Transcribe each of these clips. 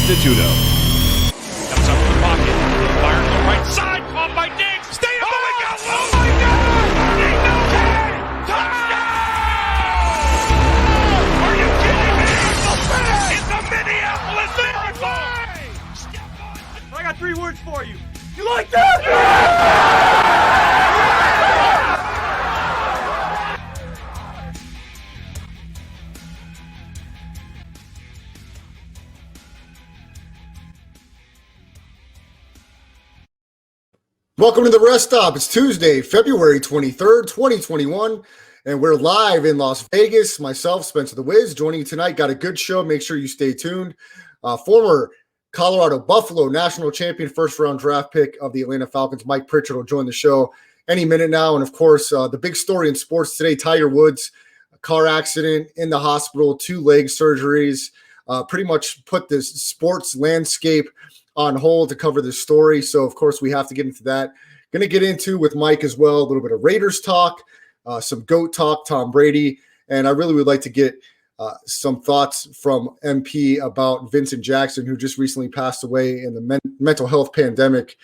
Dejudo. Comes up in the pocket, fires to the right side, caught by Diggs. Stay up! Oh my God! Oh my God! He knows it! Touchdown! Are you kidding me? It's the Minneapolis Miracle! I got 3 words for you. You like that? Welcome to the Rest Stop. It's Tuesday, February 23rd, 2021, and we're live in Las Vegas. Myself, Spencer the Wiz, joining you tonight. Got a good show. Make sure you stay tuned. Former Colorado Buffalo national champion, first-round draft pick of the Atlanta Falcons, Mike Pritchard, will join the show any minute now. And, of course, the big story in sports today, Tiger Woods, a car accident, in the hospital, 2 leg surgeries, pretty much put this sports landscape on hold to cover this story. So, of course, we have to get into that. Going to get into with Mike as well, a little bit of Raiders talk, some GOAT talk, Tom Brady, and I really would like to get some thoughts from MP about Vincent Jackson, who just recently passed away in the mental health pandemic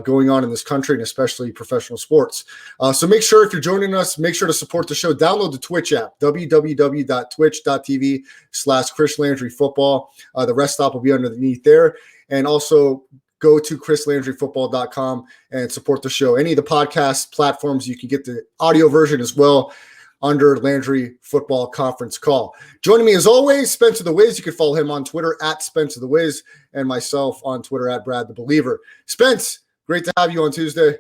going on in this country, and especially professional sports. So make sure, if you're joining us, make sure to support the show. Download the Twitch app, www.twitch.tv/Chris Landry Football. The Rest Stop will be underneath there. And also go to chrislandryfootball.com and support the show. Any of the podcast platforms, you can get the audio version as well under Landry Football Conference Call. Joining me as always, Spencer the Wiz. You can follow him on Twitter at Spencer the Wiz, and myself on Twitter at Brad the Believer. Spence, great to have you on Tuesday.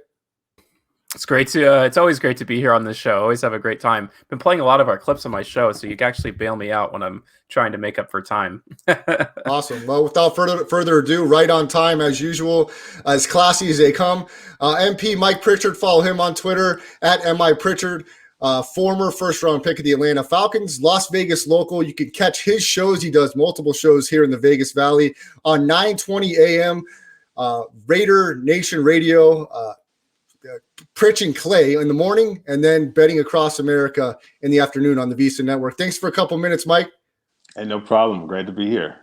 It's great to. It's always great to be here on this show. Always have a great time. Been playing a lot of our clips on my show, so you can actually bail me out when I'm trying to make up for time. Awesome. Well, without further ado, right on time as usual, as classy as they come. MP Mike Pritchard, follow him on Twitter at MI Pritchard. Former first-round pick of the Atlanta Falcons, Las Vegas local. You can catch his shows. He does multiple shows here in the Vegas Valley on 9:20 a.m. Raider Nation Radio. Pritch and Clay in the morning, and then Betting Across America in the afternoon on the Visa Network. Thanks for a couple minutes, Mike. Hey, no problem. Great to be here.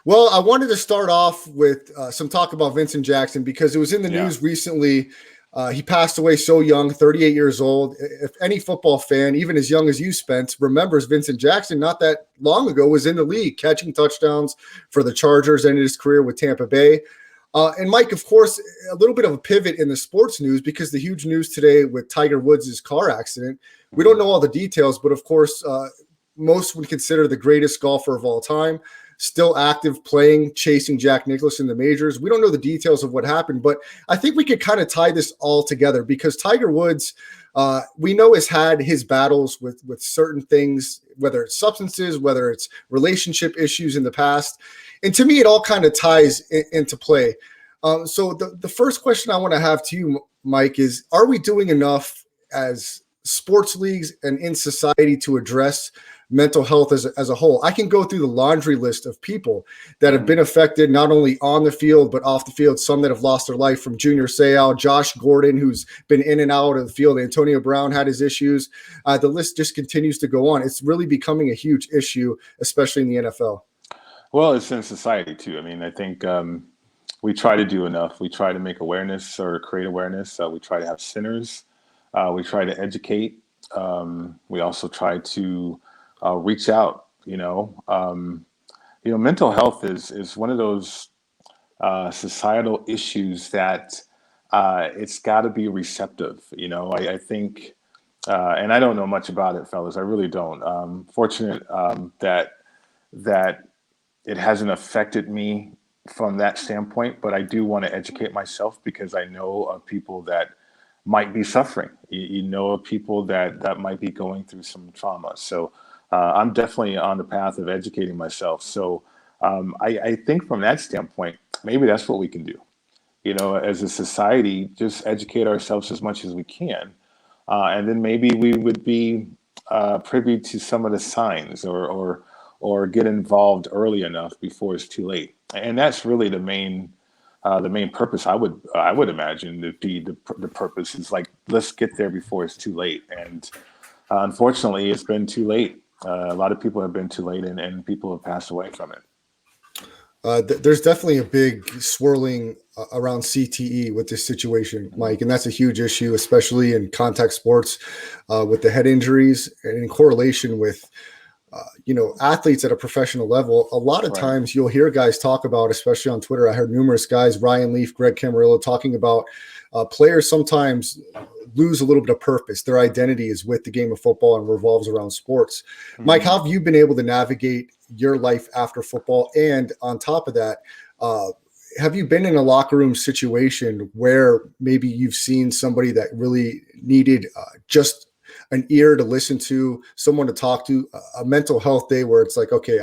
Well, I wanted to start off with some talk about Vincent Jackson because it was in the news recently. He passed away so young, 38 years old. If any football fan, even as young as you, Spence, remembers Vincent Jackson, not that long ago was in the league, catching touchdowns for the Chargers, ended his career with Tampa Bay. And Mike, of course, a little bit of a pivot in the sports news because the huge news today with Tiger Woods' car accident. We don't know all the details, but of course, most would consider the greatest golfer of all time, still active, playing, chasing Jack Nicklaus in the majors. We don't know the details of what happened, but I think we could kind of tie this all together because Tiger Woods, we know, has had his battles with certain things, whether it's substances, whether it's relationship issues in the past. And to me, it all kind of ties into play. So the first question I want to have to you, Mike, is, are we doing enough as sports leagues and in society to address mental health as a whole? I can go through the laundry list of people that have been affected not only on the field, but off the field, some that have lost their life, from Junior Seau, Josh Gordon, who's been in and out of the field. Antonio Brown had his issues. The list just continues to go on. It's really becoming a huge issue, especially in the NFL. Well, it's in society too. I mean, I think we try to do enough. We try to make awareness or create awareness. We try to have centers. We try to educate. We also try to reach out. Mental health is one of those societal issues that it's got to be receptive. I think, and I don't know much about it, fellas. I really don't. Fortunate that it hasn't affected me from that standpoint, but I do want to educate myself because I know of people that might be suffering. You know of people that might be going through some trauma. So I'm definitely on the path of educating myself. So I think from that standpoint, maybe that's what we can do. As a society, just educate ourselves as much as we can. And then maybe we would be privy to some of the signs or get involved early enough before it's too late. And that's really the main purpose. I would imagine the purpose is like, let's get there before it's too late. And unfortunately, it's been too late. A lot of people have been too late, and people have passed away from it. There's definitely a big swirling around CTE with this situation, Mike, and that's a huge issue, especially in contact sports with the head injuries and in correlation with athletes at a professional level. A lot of times you'll hear guys talk about, especially on Twitter, I heard numerous guys, Ryan Leaf, Greg Camarillo, talking about players sometimes lose a little bit of purpose. Their identity is with the game of football and revolves around sports. Mm-hmm. Mike, how have you been able to navigate your life after football? And on top of that, have you been in a locker room situation where maybe you've seen somebody that really needed just an ear to listen to, someone to talk to, a mental health day where it's like, okay,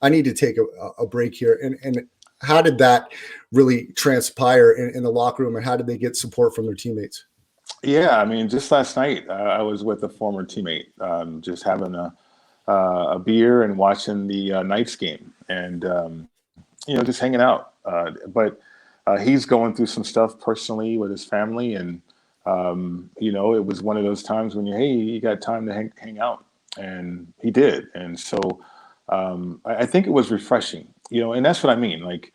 I need to take a break here? And how did that really transpire in the locker room, and how did they get support from their teammates? Yeah, I mean, just last night, I was with a former teammate, just having a beer and watching the Knights game, and just hanging out. But he's going through some stuff personally with his family, and it was one of those times when you got time to hang out, and he did. And so I think it was refreshing, and that's what I mean. Like,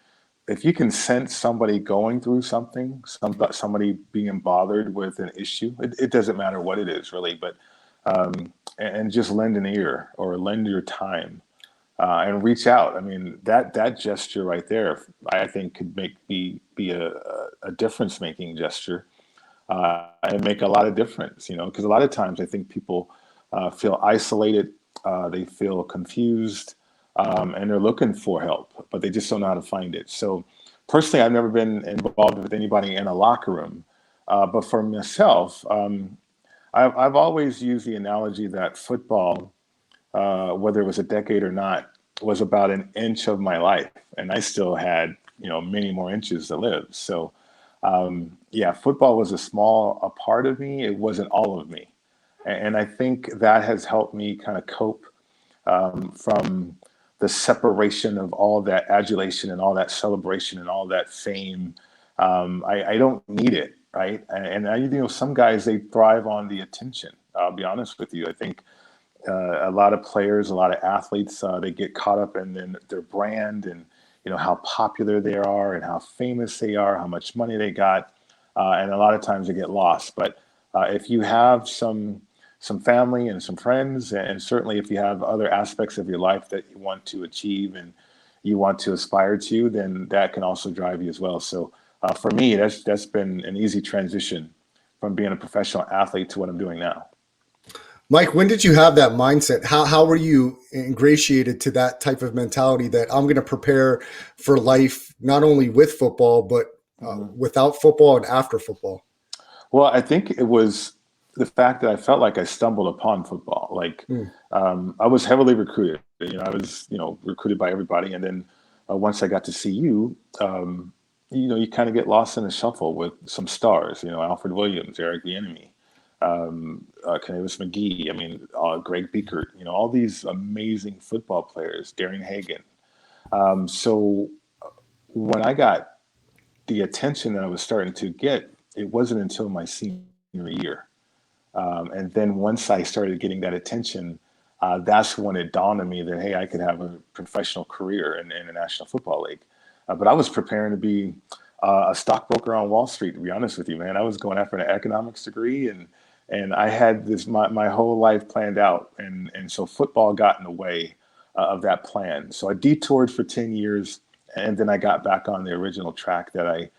if you can sense somebody going through something, somebody being bothered with an issue, it doesn't matter what it is really, but and just lend an ear or lend your time and reach out. I mean, that gesture right there, I think could be a difference making gesture. And make a lot of difference, because a lot of times I think people feel isolated, they feel confused, and they're looking for help, but they just don't know how to find it. So personally, I've never been involved with anybody in a locker room, but for myself, I've always used the analogy that football, whether it was a decade or not, was about an inch of my life, and I still had many more inches to live. So football was a part of me. It wasn't all of me. And I think that has helped me kind of cope from the separation of all that adulation and all that celebration and all that fame. I don't need it, right? And some guys, they thrive on the attention. I'll be honest with you. I think a lot of players, a lot of athletes, they get caught up in their brand and how popular they are and how famous they are, how much money they got. And a lot of times they get lost. But if you have some family and some friends, and certainly if you have other aspects of your life that you want to achieve and you want to aspire to, then that can also drive you as well. So for me, that's been an easy transition from being a professional athlete to what I'm doing now. Mike, when did you have that mindset? How were you ingratiated to that type of mentality that I'm going to prepare for life, not only with football, but without football and after football? Well, I think it was the fact that I felt like I stumbled upon football. Like I was heavily recruited. I was recruited by everybody, and then once I got to see you, you kind of get lost in the shuffle with some stars. Alfred Williams, Eric Bieniemy, Candace McGee, Greg Biekert, all these amazing football players, Darren Hagen. So when I got the attention that I was starting to get, it wasn't until my senior year. And then once I started getting that attention, that's when it dawned on me that, hey, I could have a professional career in the National Football League. But I was preparing to be a stockbroker on Wall Street, to be honest with you, man. I was going after an economics degree, and I had this my whole life planned out. And so football got in the way of that plan. So I detoured for 10 years, and then I got back on the original track that I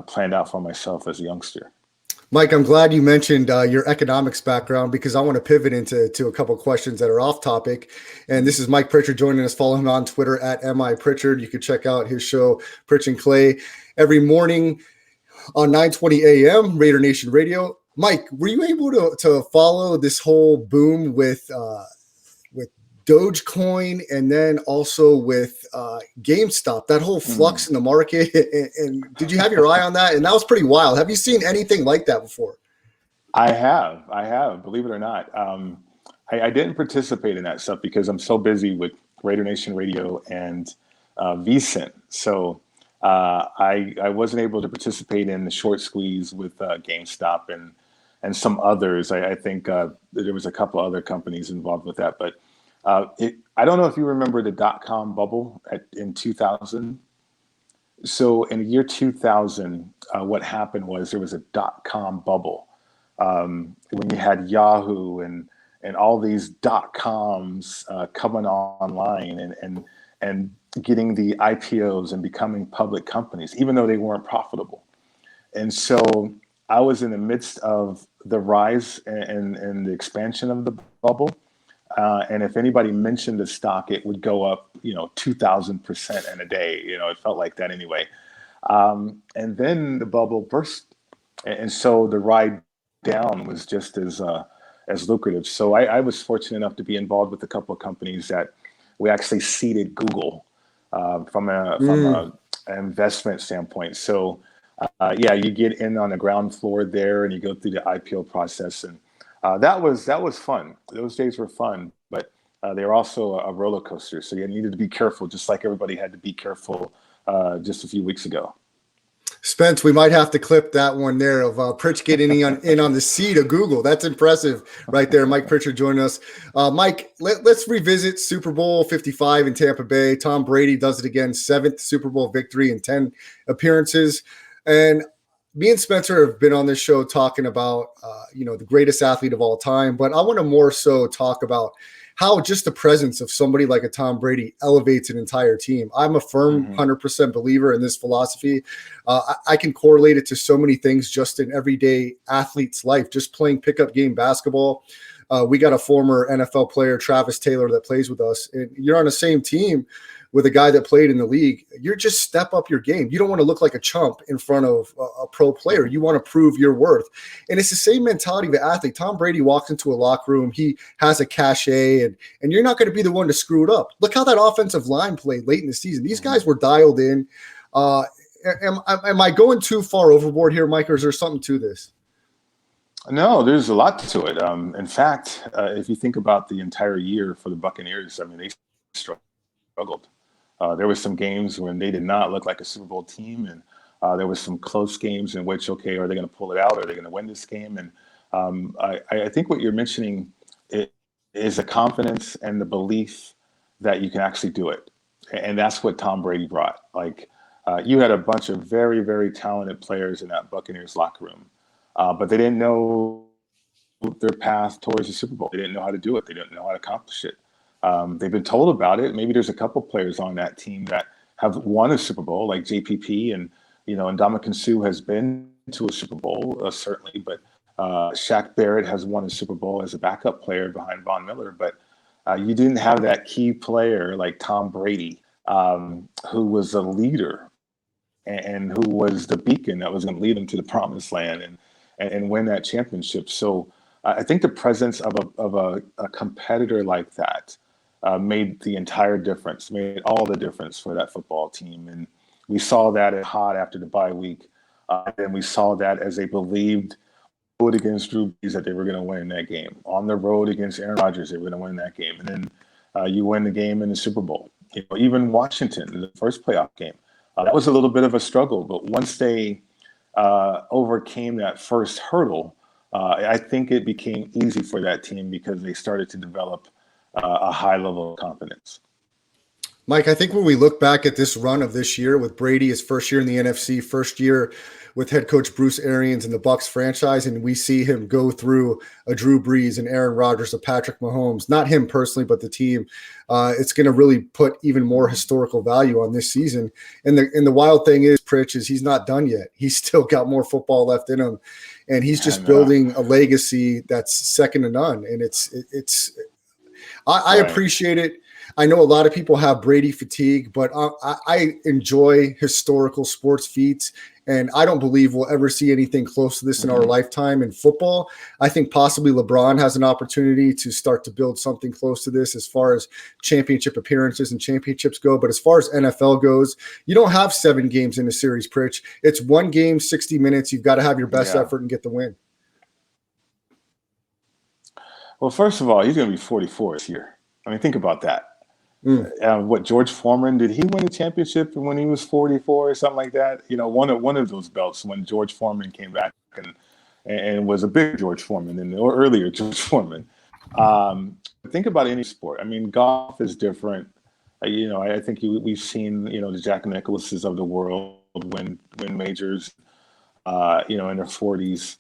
planned out for myself as a youngster. Mike, I'm glad you mentioned your economics background, because I want to pivot into a couple of questions that are off topic. And this is Mike Pritchard joining us. Follow him on Twitter at MI Pritchard. You can check out his show, Pritch and Clay, every morning on 9:20 a.m. Raider Nation Radio. Mike, were you able to follow this whole boom with Dogecoin, and then also with GameStop, that whole flux in the market? And did you have your eye on that? And that was pretty wild. Have you seen anything like that before? I have, believe it or not. I didn't participate in that stuff because I'm so busy with Raider Nation Radio and VSiN. So I wasn't able to participate in the short squeeze with GameStop and some others. I think there was a couple other companies involved with that, but I don't know if you remember the .com bubble in 2000. So in the year 2000, what happened was there was a .com bubble when you had Yahoo and all these .coms coming online and getting the IPOs and becoming public companies, even though they weren't profitable. And so I was in the midst of the rise and the expansion of the bubble. And if anybody mentioned the stock, it would go up, 2,000% in a day. It felt like that anyway. And then the bubble burst. And so the ride down was just as lucrative. So I was fortunate enough to be involved with a couple of companies that we actually seeded Google from a investment standpoint. So you get in on the ground floor there and you go through the IPO process. And that was fun. Those days were fun, but they were also a roller coaster. So you needed to be careful, just like everybody had to be careful just a few weeks ago. Spence, we might have to clip that one there of Pritch getting in on the seat of Google. That's impressive right there. Mike Pritchard joining us. Mike, let's revisit Super Bowl 55 in Tampa Bay. Tom Brady does it again, 7th Super Bowl victory in 10 appearances. And me and Spencer have been on this show talking about, the greatest athlete of all time. But I want to more so talk about how just the presence of somebody like a Tom Brady elevates an entire team. I'm a firm 100% believer in this philosophy. I can correlate it to so many things just in everyday athlete's life, just playing pickup game basketball. We got a former NFL player, Travis Taylor, that plays with us. And you're on the same team with a guy that played in the league. You're just step up your game. You don't want to look like a chump in front of a pro player. You want to prove your worth. And it's the same mentality of an athlete. Tom Brady walks into a locker room. He has a cachet, and you're not going to be the one to screw it up. Look how that offensive line played late in the season. These guys were dialed in. Am I going too far overboard here, Mike, or is there something to this? No, there's a lot to it. In fact, if you think about the entire year for the Buccaneers, they struggled. There were some games when they did not look like a Super Bowl team, and there was some close games in which, are they going to pull it out? Are they going to win this game? And I think what you're mentioning is the confidence and the belief that you can actually do it. And that's what Tom Brady brought. You had a bunch of very, very talented players in that Buccaneers locker room, but they didn't know their path towards the Super Bowl. They didn't know how to do it. They didn't know how to accomplish it. They've been told about it. Maybe there's a couple players on that team that have won a Super Bowl, like JPP and Ndamukong Suh has been to a Super Bowl, certainly. But Shaq Barrett has won a Super Bowl as a backup player behind Von Miller. But you didn't have that key player like Tom Brady, who was a leader and who was the beacon that was going to lead them to the promised land and win that championship. So I think the presence of a competitor like that made the entire difference, made all the difference for that football team. And we saw that at hot after the bye week. And we saw that as they believed against Drew Brees that they were going to win that game. On the road against Aaron Rodgers, they were going to win that game. And then you win the game in the Super Bowl. Even Washington, in the first playoff game, that was a little bit of a struggle. But once they overcame that first hurdle, I think it became easy for that team because they started to develop a high level of confidence. Mike, I think when we look back at this run of this year with Brady, his first year in the NFC, first year with head coach Bruce Arians and the Bucs franchise, and we see him go through a Drew Brees and Aaron Rodgers, a Patrick Mahomes, not him personally, but the team, it's going to really put even more historical value on this season. And the wild thing is, Pritch, is he's not done yet. He's still got more football left in him, and he's just building a legacy that's second to none. And I appreciate it. I know a lot of people have Brady fatigue, but I enjoy historical sports feats, and I don't believe we'll ever see anything close to this in our lifetime in football. I think possibly LeBron has an opportunity to start to build something close to this as far as championship appearances and championships go. But as far as NFL goes, you don't have 7 games in a series, Pritch. It's 1 game, 60 minutes. You've got to have your best effort and get the win. Well, first of all, he's going to be 44 this year. Think about that. What George Foreman, did he win a championship when he was 44 or something like that? One of those belts when George Foreman came back and was a big George Foreman than the earlier George Foreman. Think about any sport. Golf is different. I think we've seen the Jack Nicklaus's of the world win majors, in their 40s.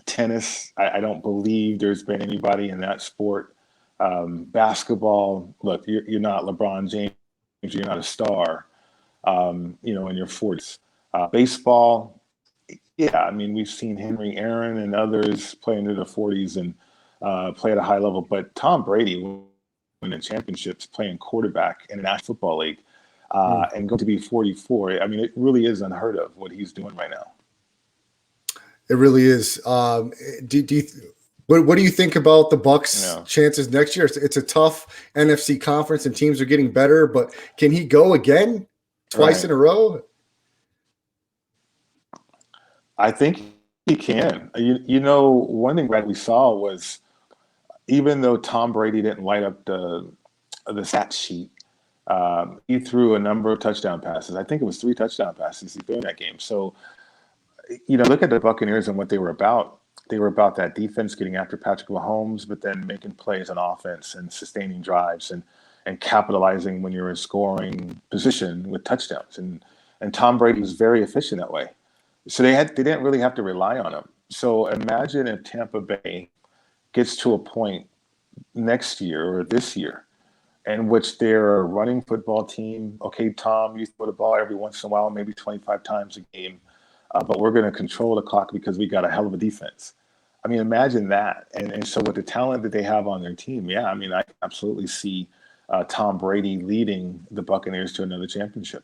Tennis, I don't believe there's been anybody in that sport. Basketball, look, you're not LeBron James, you're not a star, in your 40s. Baseball, yeah, I mean, we've seen Henry Aaron and others play into the 40s and play at a high level, but Tom Brady winning championships, playing quarterback in the National Football League, and going to be 44. I mean, it really is unheard of what he's doing right now. It really is. What do you think about the Bucs' chances next year? It's a tough NFC conference, and teams are getting better. But can he go again twice in a row? I think he can. One thing that we saw was, even though Tom Brady didn't light up the stat sheet, he threw a number of touchdown passes. I think it was 3 touchdown passes he threw in that game. So, look at the Buccaneers and what they were about. They were about that defense getting after Patrick Mahomes, but then making plays on offense and sustaining drives and capitalizing when you're in scoring position with touchdowns. And Tom Brady was very efficient that way. So they didn't really have to rely on him. So imagine if Tampa Bay gets to a point next year or this year in which they're a running football team. Okay, Tom, you throw the ball every once in a while, maybe 25 times a game. But we're going to control the clock because we got a hell of a defense. I mean, imagine that. And so with the talent that they have on their team, I mean, I absolutely see Tom Brady leading the Buccaneers to another championship.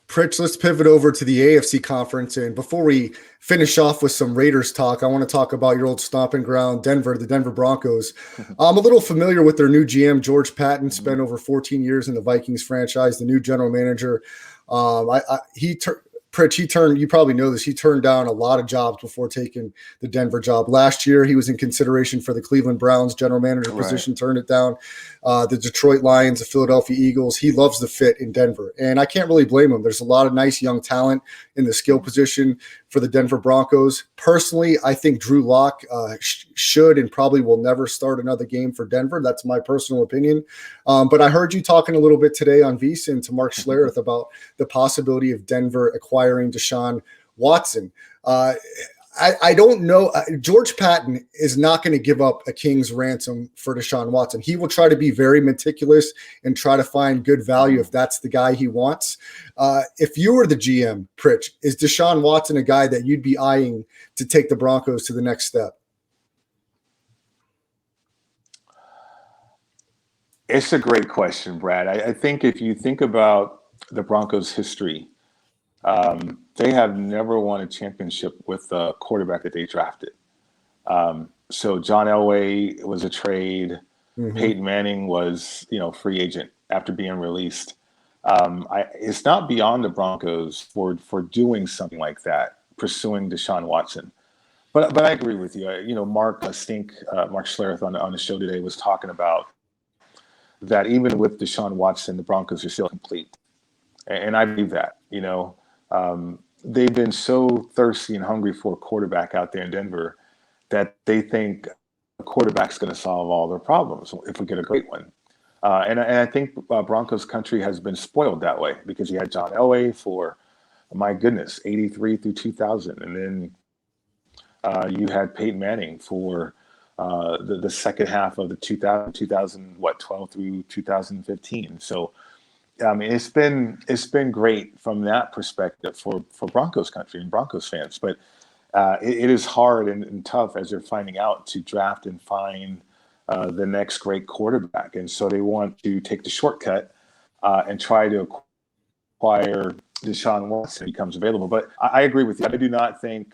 Pritch, let's pivot over to the AFC conference. And before we finish off with some Raiders talk, I want to talk about your old stomping ground, Denver, the Denver Broncos. I'm a little familiar with their new GM, George Patton, spent over 14 years in the Vikings franchise, the new general manager. Pritch, you probably know this, he turned down a lot of jobs before taking the Denver job. Last year, he was in consideration for the Cleveland Browns general manager position, turned it down. The Detroit Lions, the Philadelphia Eagles, he loves the fit in Denver. And I can't really blame him. There's a lot of nice young talent in the skill position for the Denver Broncos. Personally, I think Drew Lock should and probably will never start another game for Denver. That's my personal opinion. But I heard you talking a little bit today on VSiN to Mark Schlereth about the possibility of Denver acquiring Deshaun Watson. I don't know. George Patton is not going to give up a king's ransom for Deshaun Watson. He will try to be very meticulous and try to find good value if that's the guy he wants. If you were the GM, Pritch, is Deshaun Watson a guy that you'd be eyeing to take the Broncos to the next step? It's a great question, Brad. I think if you think about the Broncos' history, they have never won a championship with a quarterback that they drafted. So John Elway was a trade. Mm-hmm. Peyton Manning was, free agent after being released. It's not beyond the Broncos for doing something like that, pursuing Deshaun Watson. But I agree with you. Mark Schlereth on the show today was talking about that even with Deshaun Watson, the Broncos are still complete. And I believe that, they've been so thirsty and hungry for a quarterback out there in Denver that they think a quarterback's going to solve all their problems if we get a great one. And I think Broncos country has been spoiled that way because you had John Elway for, my goodness, 83 through 2000. And then you had Peyton Manning for the second half of the 2012 through 2015. So, I mean, it's been great from that perspective for Broncos country and Broncos fans, but it is hard and tough as they're finding out to draft and find the next great quarterback, and so they want to take the shortcut and try to acquire Deshaun Watson when he becomes available. But I agree with you. I do not think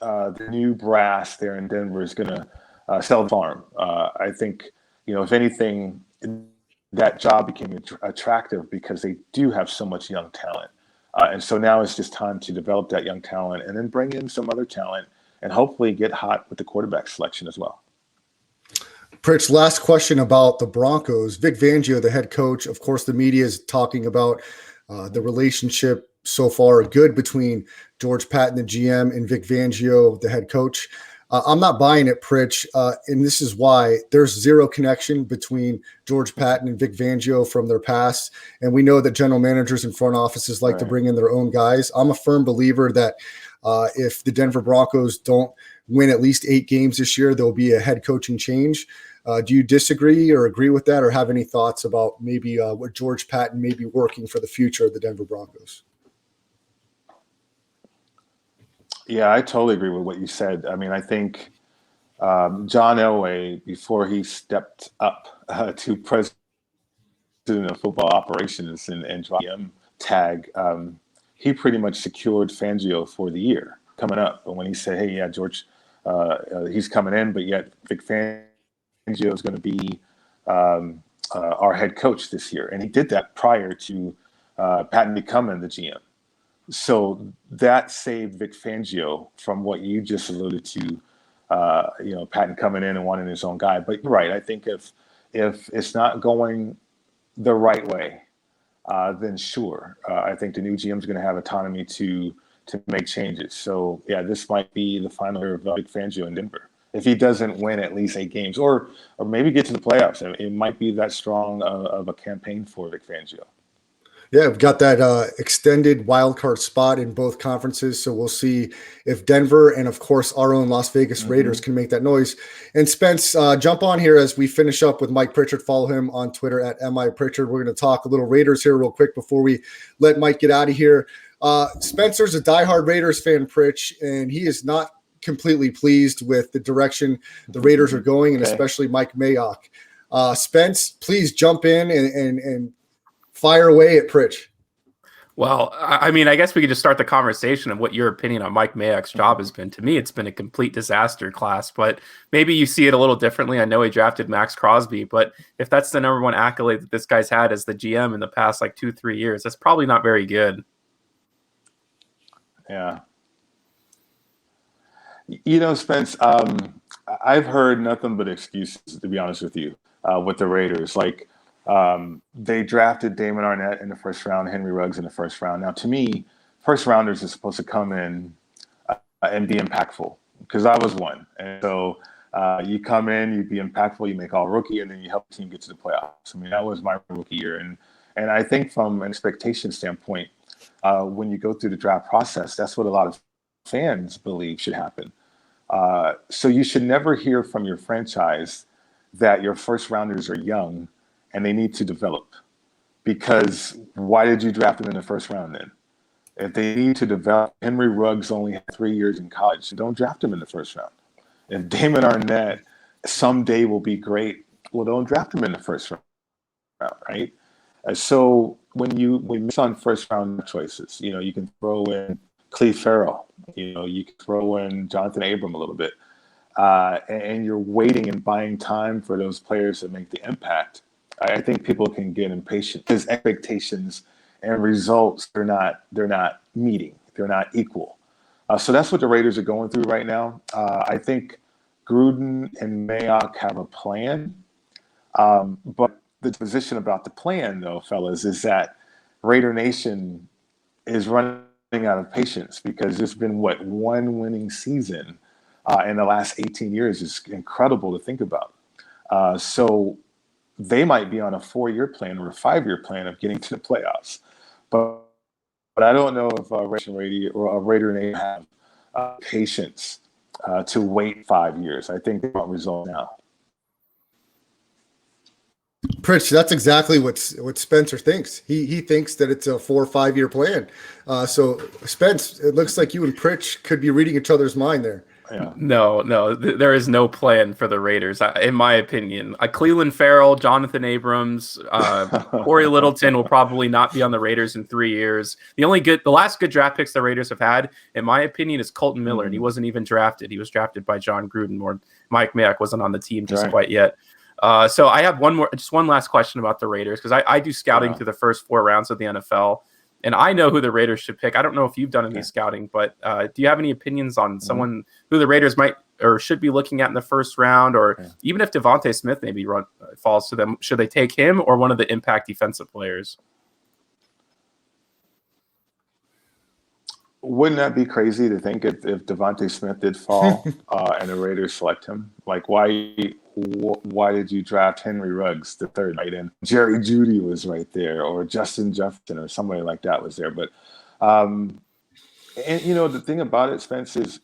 the new brass there in Denver is going to sell the farm. I think if anything, that job became attractive because they do have so much young talent. And so now it's just time to develop that young talent and then bring in some other talent and hopefully get hot with the quarterback selection as well. Pritch, last question about the Broncos. Vic Fangio, the head coach, of course, the media is talking about the relationship so far good between George Patton, the GM, and Vic Fangio, the head coach. I'm not buying it, Pritch, and this is why. There's zero connection between George Patton and Vic Fangio from their past, and we know that general managers and front offices like to bring in their own guys. I'm a firm believer that if the Denver Broncos don't win at least 8 games this year, there'll be a head coaching change. Do you disagree or agree with that, or have any thoughts about maybe what George Patton may be working for the future of the Denver Broncos? Yeah, I totally agree with what you said. I mean, I think John Elway, before he stepped up to president of football operations and GM tag, he pretty much secured Fangio for the year coming up. But when he said, hey, yeah, George, he's coming in, but yet Vic Fangio is going to be our head coach this year. And he did that prior to Patton becoming the GM. So that saved Vic Fangio from what you just alluded to, Patton coming in and wanting his own guy. But you're right. I think if it's not going the right way, then sure. I think the new GM is going to have autonomy to make changes. So, yeah, this might be the final year of Vic Fangio in Denver. If he doesn't win at least 8 games or maybe get to the playoffs, it might be that strong of a campaign for Vic Fangio. Yeah, we've got that extended wildcard spot in both conferences. So we'll see if Denver and, of course, our own Las Vegas Raiders can make that noise. And Spence, jump on here as we finish up with Mike Pritchard. Follow him on Twitter at @MIPritchard. We're going to talk a little Raiders here real quick before we let Mike get out of here. Spencer's a diehard Raiders fan, Pritch, and he is not completely pleased with the direction the Raiders are going, and especially Mike Mayock. Spence, please jump in and fire away at Pritch. Well, I mean, I guess we could just start the conversation of what your opinion on Mike Mayock's job has been. To me, it's been a complete disaster class, but maybe you see it a little differently. I know he drafted Max Crosby, but if that's the number one accolade that this guy's had as the GM in the past, 2-3 years, that's probably not very good. Yeah. Spence, I've heard nothing but excuses, to be honest with you, with the Raiders. They drafted Damon Arnett in the first round, Henry Ruggs in the first round. Now, to me, first rounders are supposed to come in and be impactful, because I was one. And so you come in, you be impactful, you make all rookie, and then you help the team get to the playoffs. I mean, that was my rookie year. And I think from an expectation standpoint, when you go through the draft process, that's what a lot of fans believe should happen. So you should never hear from your franchise that your first rounders are young and they need to develop, because why did you draft them in the first round then? If they need to develop, Henry Ruggs only had 3 years in college, so don't draft him in the first round. If Damon Arnett someday will be great, well, don't draft him in the first round, right? So when you miss on first round choices, you can throw in Cleve Farrell, you can throw in Jonathan Abram a little bit, and you're waiting and buying time for those players to make the impact. I think people can get impatient because expectations and results they're not meeting, they're not equal. So that's what the Raiders are going through right now. I think Gruden and Mayock have a plan, but the position about the plan, though, fellas, is that Raider Nation is running out of patience, because there's been one winning season in the last 18 years. Is incredible to think about. So they might be on a 4-year plan or a 5-year plan of getting to the playoffs, but I don't know if Raider Nation have patience to wait 5 years. I think they want results now. Pritch, that's exactly what Spencer thinks. He thinks that it's a 4 or 5 year plan. So Spence, it looks like you and Pritch could be reading each other's mind there. Yeah. No, there is no plan for the Raiders, in my opinion. Cleveland Farrell, Jonathan Abrams, Corey Littleton will probably not be on the Raiders in 3 years. The last good draft picks the Raiders have had, in my opinion, is Colton Miller, and he wasn't even drafted. He was drafted by John Gruden, or Mike Mayock wasn't on the team just quite yet. So I have one last question about the Raiders, because I do scouting through the first 4 rounds of the NFL. And I know who the Raiders should pick. I don't know if you've done any scouting, but do you have any opinions on someone who the Raiders might or should be looking at in the first round, or even if Devontae Smith maybe falls to them, should they take him or one of the impact defensive players? Wouldn't that be crazy to think if Devontae Smith did fall and the Raiders select him? Like, why did you draft Henry Ruggs the third, right? And Jerry Jeudy was right there, or Justin Jefferson, or somebody like that was there. But, and the thing about it, Spence, is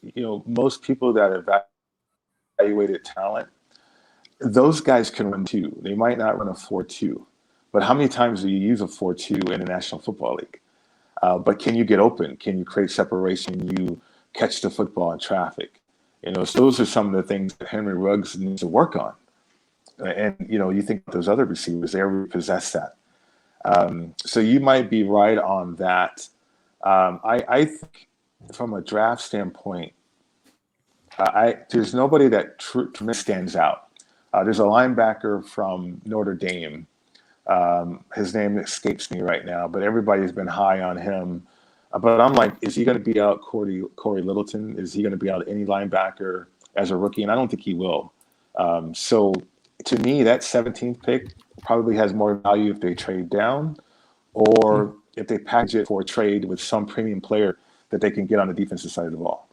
most people that evaluated talent, those guys can run too. They might not run a 4.2, but how many times do you use a 4.2 in the National Football League? But can you get open? Can you create separation? You catch the football in traffic? So those are some of the things that Henry Ruggs needs to work on. And, you think those other receivers, they already possess that. So you might be right on that. I think from a draft standpoint, there's nobody that stands out. There's a linebacker from Notre Dame. His name escapes me right now, but everybody's been high on him. But I'm like, is he going to be out Corey Littleton? Is he going to be out any linebacker as a rookie? And I don't think he will. So to me, that 17th pick probably has more value if they trade down, or if they package it for a trade with some premium player that they can get on the defensive side of the ball.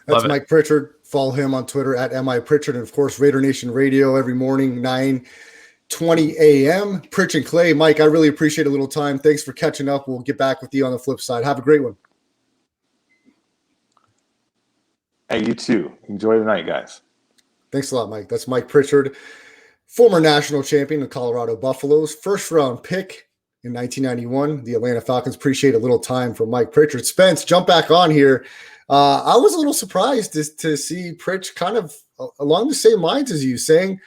That's Mike Pritchard. Follow him on Twitter at MI Pritchard. And, of course, Raider Nation Radio every morning, 9:20 a.m. Pritch and Clay. Mike, I really appreciate a little time. Thanks for catching up. We'll get back with you on the flip side. Have a great one. Hey, you too. Enjoy the night, guys. Thanks a lot, Mike. That's Mike Pritchard, former national champion of Colorado Buffaloes, first-round pick in 1991. The Atlanta Falcons. Appreciate a little time from Mike Pritchard. Spence, jump back on here. I was a little surprised to see Pritch kind of along the same lines as you, saying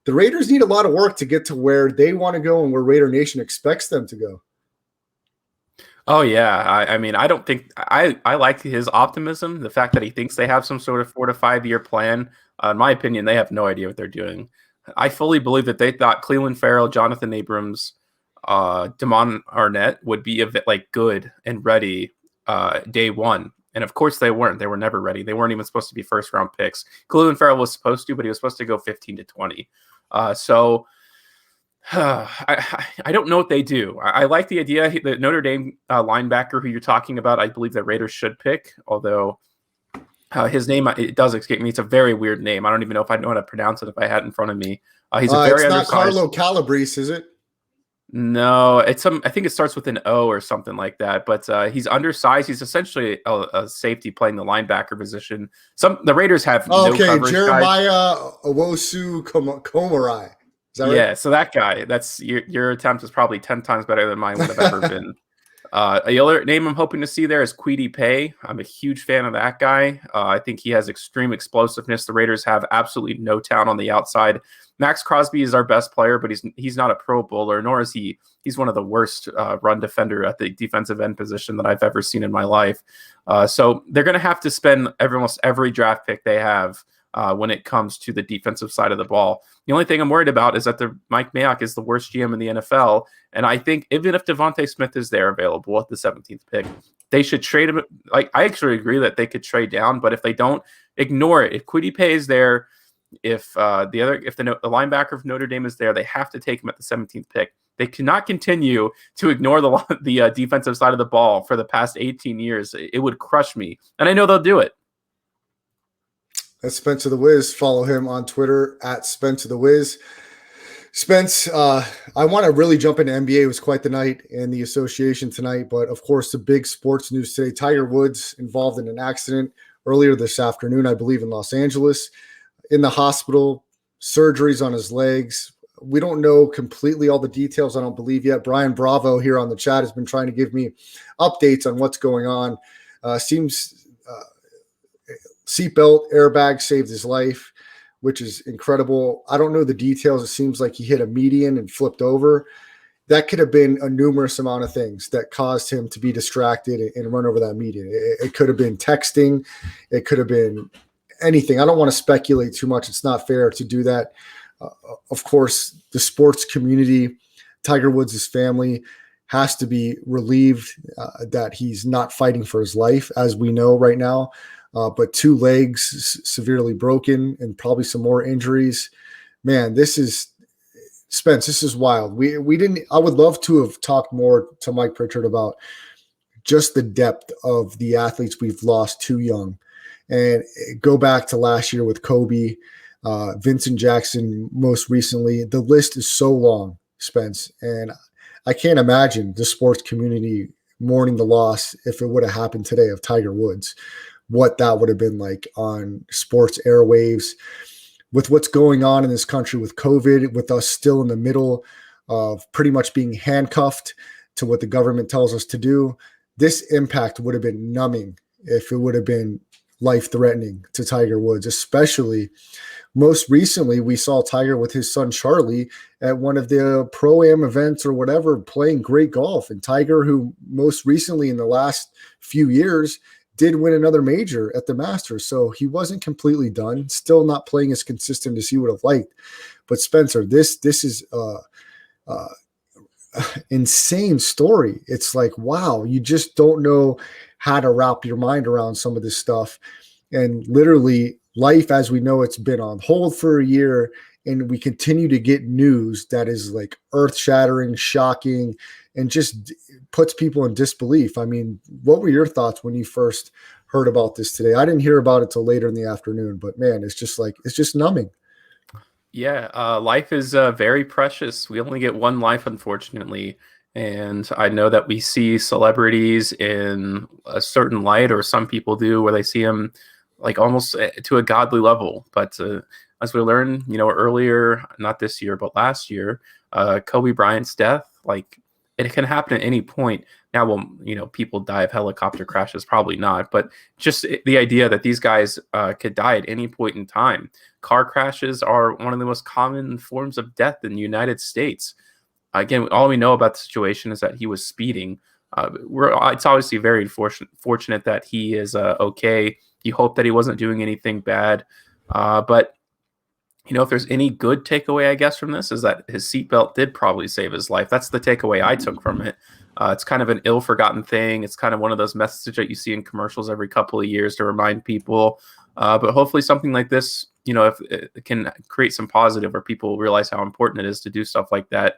the Raiders need a lot of work to get to where they want to go and where Raider Nation expects them to go. Oh, yeah. I mean, I don't think I like his optimism, the fact that he thinks they have some sort of 4 to 5 year plan. In my opinion, they have no idea what they're doing. I fully believe that they thought Clelin Ferrell, Jonathan Abrams, Damon Arnett would be good and ready day one. And of course they weren't. They were never ready. They weren't even supposed to be first round picks. Clelin Ferrell was supposed to, but he was supposed to go 15 to 20. So I don't know what they do. I like the idea. The Notre Dame linebacker who you're talking about, I believe that Raiders should pick, although his name, it does escape me. It's a very weird name. I don't even know if I know how to pronounce it if I had it in front of me. He's a very it's not undersized. Carlo Calabrese, is it? No, I think it starts with an O or something like that. But he's undersized. He's essentially a safety playing the linebacker position. The Raiders have no coverage. Jeremiah Owosu Komari. Is that right? Yeah, so that guy. That's your attempt is probably 10 times better than mine would have ever been. The other name I'm hoping to see there is Kwity Paye. I'm a huge fan of that guy. I think he has extreme explosiveness. The Raiders have absolutely no talent on the outside. Max Crosby is our best player, but he's not a Pro Bowler, nor is he. He's one of the worst run defender at the defensive end position that I've ever seen in my life. So they're going to have to spend almost every draft pick they have when it comes to the defensive side of the ball. The only thing I'm worried about is that Mike Mayock is the worst GM in the NFL, and I think even if Devontae Smith is there available at the 17th pick, they should trade him. I actually agree that they could trade down, but if they don't, ignore it. If Kwity Paye is there, if the linebacker of Notre Dame is there, they have to take him at the 17th pick. They cannot continue to ignore the defensive side of the ball for the past 18 years. It would crush me, and I know they'll do it. That's Spencer the Wiz. Follow him on Twitter at Spencer the Wiz. Spence, I want to really jump into NBA. It was quite the night in the association tonight, but of course the big sports news today, Tiger Woods involved in an accident earlier this afternoon, I believe in Los Angeles, in the hospital, surgeries on his legs. We don't know completely all the details, I don't believe yet. Brian Bravo here on the chat has been trying to give me updates on what's going on. Seems seatbelt airbag saved his life, which is incredible. I don't know the details. It seems like he hit a median and flipped over. That could have been a numerous amount of things that caused him to be distracted and run over that median. It could have been texting. It could have been anything. I don't want to speculate too much. It's not fair to do that. Of course, the sports community, Tiger Woods' family, has to be relieved that he's not fighting for his life, as we know right now. But 2 legs severely broken and probably some more injuries. Man, this is Spence. This is wild. We didn't. I would love to have talked more to Mike Pritchard about just the depth of the athletes we've lost too young. And go back to last year with Kobe, Vincent Jackson most recently. The list is so long, Spence. And I can't imagine the sports community mourning the loss if it would have happened today of Tiger Woods, what that would have been like on sports airwaves. With what's going on in this country with COVID, with us still in the middle of pretty much being handcuffed to what the government tells us to do, this impact would have been numbing if it would have been life-threatening to Tiger Woods, especially most recently we saw Tiger with his son Charlie at one of the Pro-Am events or whatever, playing great golf. And Tiger, who most recently in the last few years did win another major at the Masters. So he wasn't completely done, still not playing as consistent as he would have liked. But Spencer, this is insane story. It's like, wow, you just don't know how to wrap your mind around some of this stuff. And literally life as we know it's been on hold for a year, and we continue to get news that is like earth-shattering, shocking, and just puts people in disbelief. I mean, what were your thoughts when you first heard about this today? I didn't hear about it till later in the afternoon, but man, it's just numbing. Yeah, life is very precious. We only get one life, unfortunately. And I know that we see celebrities in a certain light, or some people do, where they see them like almost to a godly level. But as we learned, earlier, not this year, but last year, Kobe Bryant's death, like it can happen at any point. Now, will people die of helicopter crashes? Probably not. But just the idea that these guys could die at any point in time. Car crashes are one of the most common forms of death in the United States. Again, all we know about the situation is that he was speeding. It's obviously very fortunate that he is okay. You hope that he wasn't doing anything bad. But if there's any good takeaway, I guess, from this, is that his seatbelt did probably save his life. That's the takeaway I took from it. It's kind of an ill-forgotten thing. It's kind of one of those messages that you see in commercials every couple of years to remind people. But hopefully something like this, if it can create some positive, where people realize how important it is to do stuff like that.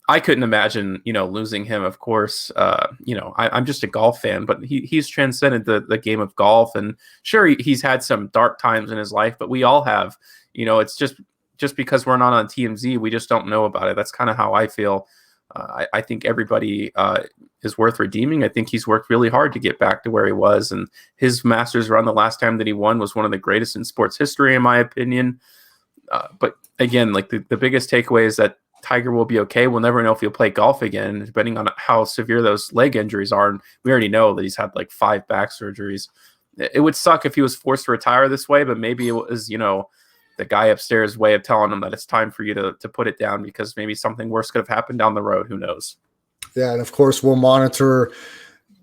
I couldn't imagine, losing him. Of course, I'm just a golf fan, but he's transcended the game of golf. And sure, he's had some dark times in his life, but we all have. It's just because we're not on TMZ, we just don't know about it. That's kind of how I feel. I think everybody is worth redeeming. I think he's worked really hard to get back to where he was, and his Masters run the last time that he won was one of the greatest in sports history, in my opinion. But again, like the biggest takeaway is that Tiger will be okay. We'll never know if he'll play golf again, depending on how severe those leg injuries are. And we already know that he's had like 5 back surgeries. It would suck if he was forced to retire this way, but maybe it was, the guy upstairs' way of telling him that it's time for you to put it down, because maybe something worse could have happened down the road. Who knows? Yeah, and of course, we'll monitor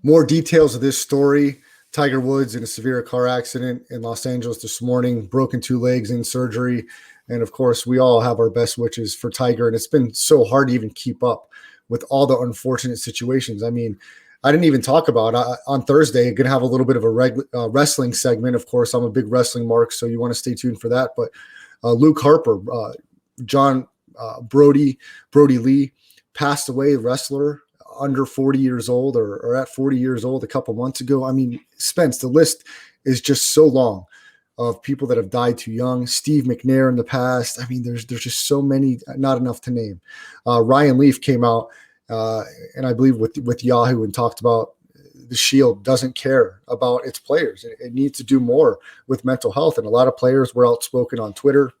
more details of this story. Tiger Woods in a severe car accident in Los Angeles this morning, broken 2 legs in surgery. And of course, we all have our best wishes for Tiger. And it's been so hard to even keep up with all the unfortunate situations. I mean, I didn't even talk about on Thursday. I'm going to have a little bit of a wrestling segment. Of course, I'm a big wrestling mark, so you want to stay tuned for that. But Luke Harper, John Brody Lee, passed away, wrestler, under 40 years old or at 40 years old a couple months ago. I mean, Spence, the list is just so long of people that have died too young. Steve McNair in the past. I mean, there's just so many, not enough to name. Ryan Leaf came out, and I believe with Yahoo, and talked about the Shield doesn't care about its players. It needs to do more with mental health. And a lot of players were outspoken on Twitter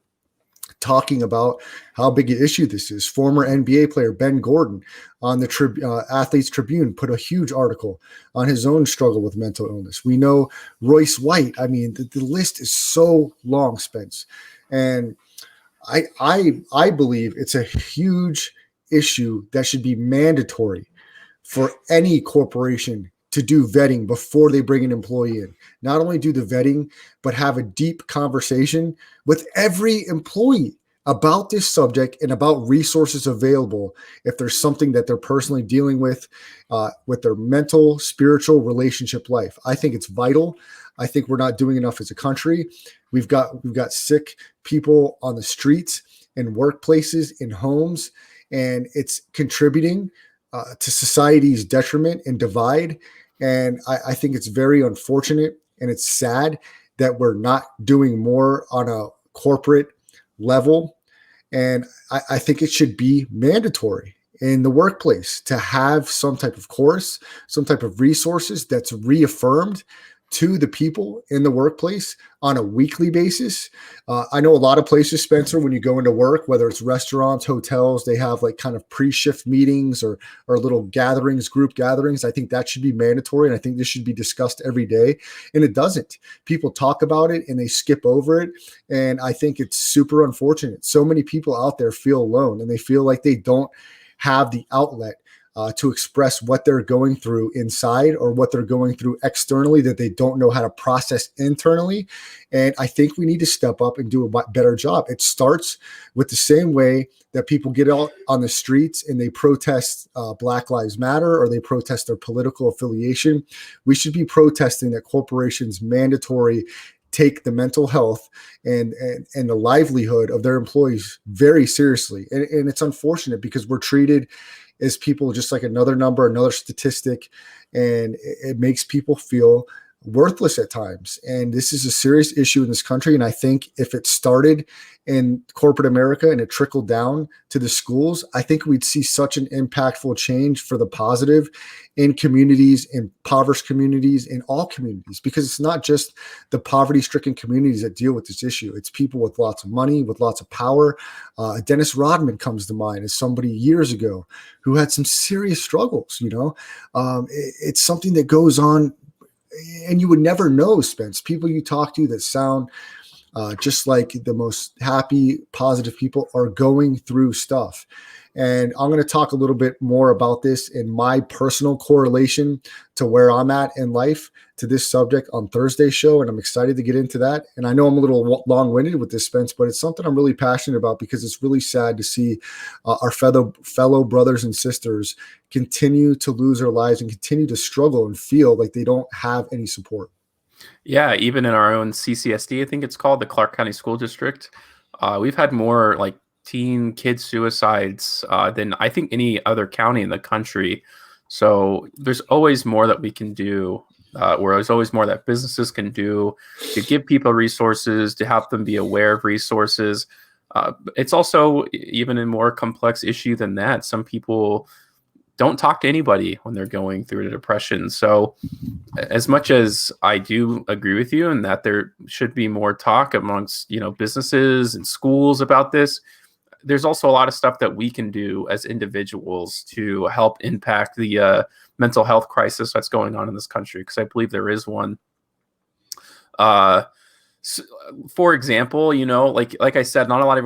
talking about how big an issue this is. Former NBA player Ben Gordon on the Athletes Tribune put a huge article on his own struggle with mental illness. We know Royce White. I mean, the list is so long, Spence. And I believe it's a huge issue that should be mandatory for any corporation to do vetting before they bring an employee in. Not only do the vetting, but have a deep conversation with every employee about this subject and about resources available if there's something that they're personally dealing with their mental, spiritual, relationship life. I think it's vital. I think we're not doing enough as a country. We've got sick people on the streets, in workplaces, in homes, and it's contributing to society's detriment and divide. And I think it's very unfortunate and it's sad that we're not doing more on a corporate level. And I think it should be mandatory in the workplace to have some type of course, some type of resources that's reaffirmed to the people in the workplace on a weekly basis. I know a lot of places, Spencer, when you go into work, whether it's restaurants, hotels, they have like kind of pre-shift meetings or little gatherings, group gatherings. I think that should be mandatory. And I think this should be discussed every day. And it doesn't. People talk about it and they skip over it. And I think it's super unfortunate. So many people out there feel alone and they feel like they don't have the outlet to express what they're going through inside or what they're going through externally that they don't know how to process internally. And I think we need to step up and do a better job. It starts with the same way that people get out on the streets and they protest Black Lives Matter or they protest their political affiliation. We should be protesting that corporations mandatory take the mental health and the livelihood of their employees very seriously. And it's unfortunate because we're treated as people just like another number, another statistic, and it makes people feel worthless at times. And this is a serious issue in this country. And I think if it started in corporate America and it trickled down to the schools, I think we'd see such an impactful change for the positive in communities, in impoverished communities, in all communities, because it's not just the poverty-stricken communities that deal with this issue. It's people with lots of money, with lots of power. Dennis Rodman comes to mind as somebody years ago who had some serious struggles. It's something that goes on and you would never know, Spence. People you talk to that sound just like the most happy, positive people are going through stuff. And I'm going to talk a little bit more about this in my personal correlation to where I'm at in life to this subject on Thursday's show. And I'm excited to get into that. And I know I'm a little long-winded with this, Spence, but it's something I'm really passionate about because it's really sad to see our fellow brothers and sisters continue to lose their lives and continue to struggle and feel like they don't have any support. Yeah, even in our own CCSD, I think it's called, the Clark County School District, we've had more like teen kid suicides than I think any other county in the country. So there's always more that we can do, where there's always more that businesses can do to give people resources, to help them be aware of resources. It's also even a more complex issue than that. Some people don't talk to anybody when they're going through a depression. So as much as I do agree with you and that there should be more talk amongst, businesses and schools about this, there's also a lot of stuff that we can do as individuals to help impact the mental health crisis that's going on in this country, because I believe there is one. For example, like I said, not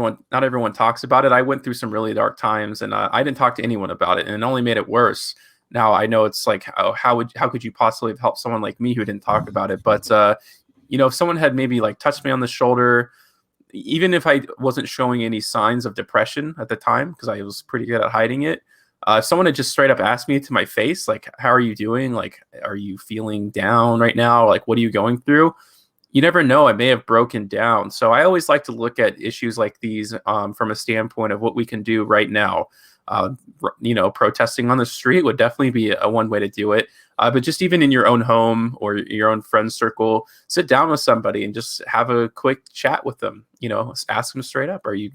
everyone talks about it. I went through some really dark times, and I didn't talk to anyone about it, and it only made it worse. Now I know it's like, how could you possibly have helped someone like me who didn't talk about it? But if someone had maybe like touched me on the shoulder, even if I wasn't showing any signs of depression at the time, because I was pretty good at hiding it, if someone had just straight up asked me to my face, like, how are you doing? Like, are you feeling down right now? Like, what are you going through? You never know. I may have broken down. So I always like to look at issues like these from a standpoint of what we can do right now. Protesting on the street would definitely be one way to do it. But just even in your own home or your own friend circle, sit down with somebody and just have a quick chat with them. Ask them straight up. Are you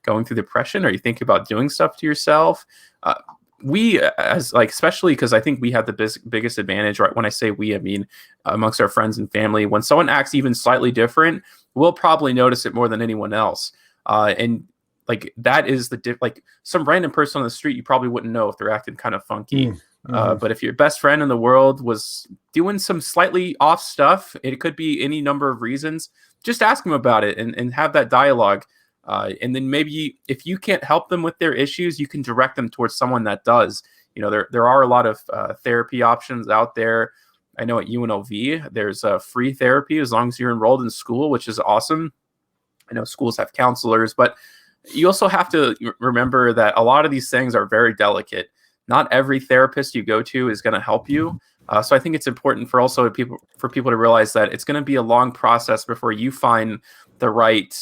going through depression? Are you thinking about doing stuff to yourself? We, especially because I think we have the biggest advantage, right? When I say we, I mean amongst our friends and family. When someone acts even slightly different, we'll probably notice it more than anyone else. And like that is some random person on the street, you probably wouldn't know if they're acting kind of funky. But if your best friend in the world was doing some slightly off stuff, it could be any number of reasons. Just ask them about it and have that dialogue. And then maybe if you can't help them with their issues, you can direct them towards someone that does. There are a lot of therapy options out there. I know at UNLV, there's free therapy as long as you're enrolled in school, which is awesome. I know schools have counselors, but you also have to remember that a lot of these things are very delicate. Not every therapist you go to is going to help you. So I think it's important for people to realize that it's going to be a long process before you find the right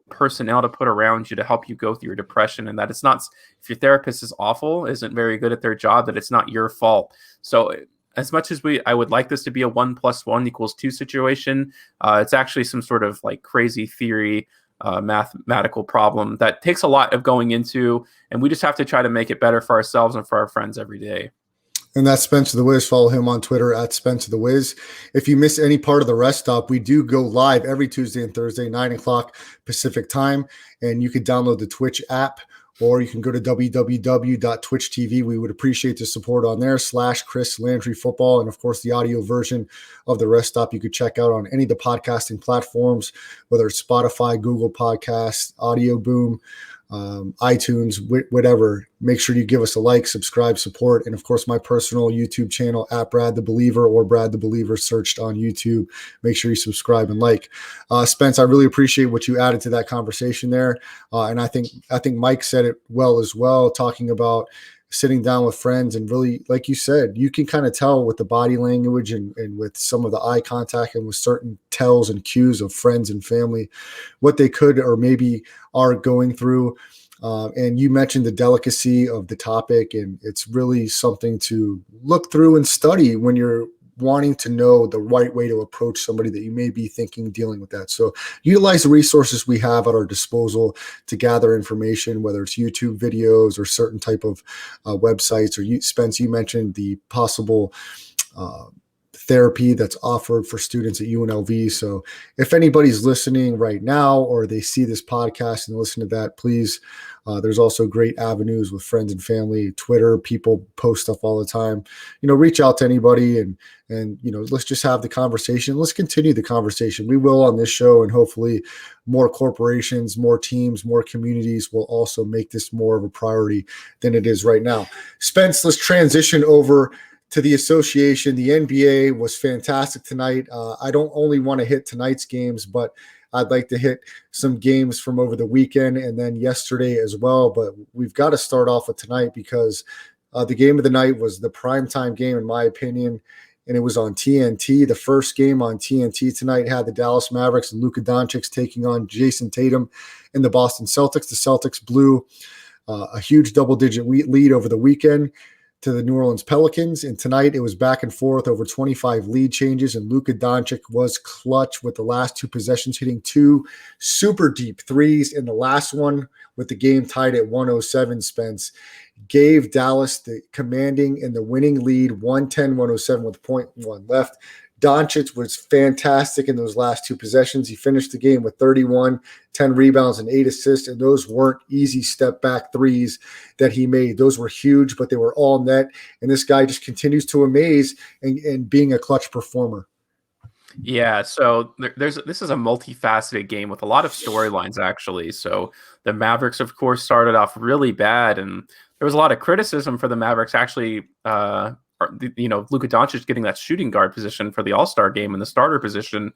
personnel to put around you to help you go through your depression, and that it's not, if your therapist is awful, isn't very good at their job, that it's not your fault. So as much as I would like this to be a 1 + 1 = 2 situation, it's actually some sort of like crazy theory, mathematical problem that takes a lot of going into, and we just have to try to make it better for ourselves and for our friends every day. And that's Spencer the Wiz. Follow him on Twitter at Spencer the Wiz. If you miss any part of the rest stop, we do go live every Tuesday and Thursday, 9 o'clock Pacific time. And you can download the Twitch app, or you can go to www.twitch.tv. We would appreciate the support on there, /Chris Landry Football. And of course, the audio version of the rest stop you could check out on any of the podcasting platforms, whether it's Spotify, Google Podcasts, Audio Boom, iTunes, whatever. Make sure you give us a like, subscribe, support, and of course my personal YouTube channel at Brad the Believer, or Brad the Believer searched on YouTube. Make sure you subscribe and like. Spence, I really appreciate what you added to that conversation there, and I think Mike said it well as well, talking about sitting down with friends, and really, like you said, you can kind of tell with the body language and with some of the eye contact and with certain tells and cues of friends and family what they could or maybe are going through. And you mentioned the delicacy of the topic, and it's really something to look through and study when you're wanting to know the right way to approach somebody that you may be thinking dealing with that. So utilize the resources we have at our disposal to gather information, whether it's YouTube videos or certain type of websites, or Spence, you mentioned the possible therapy that's offered for students at UNLV. So if anybody's listening right now, or they see this podcast and listen to that, please, there's also great avenues with friends and family, Twitter, people post stuff all the time, reach out to anybody and let's just have the conversation. Let's continue the conversation. We will on this show, and hopefully more corporations, more teams, more communities will also make this more of a priority than it is right now. Spence, let's transition over to the association. The NBA was fantastic tonight. I don't only want to hit tonight's games, but I'd like to hit some games from over the weekend and then yesterday as well. But we've got to start off with tonight, because the game of the night was the primetime game, in my opinion, and it was on TNT. The first game on TNT tonight had the Dallas Mavericks and Luka Doncic taking on Jason Tatum and the Boston Celtics. The Celtics blew a huge double-digit lead over the weekend to the New Orleans Pelicans. And tonight it was back and forth over 25 lead changes, and Luka Doncic was clutch with the last two possessions, hitting two super deep threes. And the last one, with the game tied at 107, Spence, gave Dallas the commanding and the winning lead, 110-107 with 0.1 left. Doncic was fantastic in those last two possessions. He finished the game with 31, 10 rebounds, and 8 assists, and those weren't easy step-back threes that he made. Those were huge, but they were all net, and this guy just continues to amaze and being a clutch performer. Yeah, so this is a multifaceted game with a lot of storylines, actually. So the Mavericks, of course, started off really bad, and there was a lot of criticism for the Mavericks actually Luka Doncic getting that shooting guard position for the All-Star game and the starter position.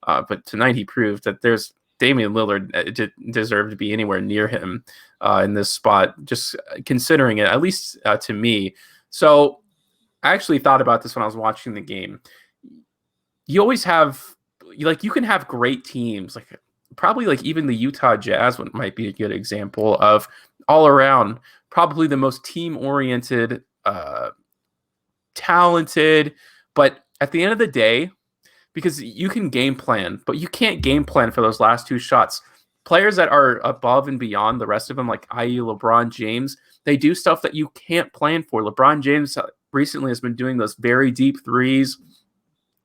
But tonight he proved that there's Damian Lillard deserved to be anywhere near him in this spot, just considering it, at least to me. So I actually thought about this when I was watching the game. You always have, you can have great teams, probably even the Utah Jazz might be a good example of all around, probably the most team-oriented, talented, but at the end of the day, because you can game plan, but you can't game plan for those last two shots. Players that are above and beyond the rest of them, like i.e. LeBron James, they do stuff that you can't plan for. LeBron James recently has been doing those very deep threes.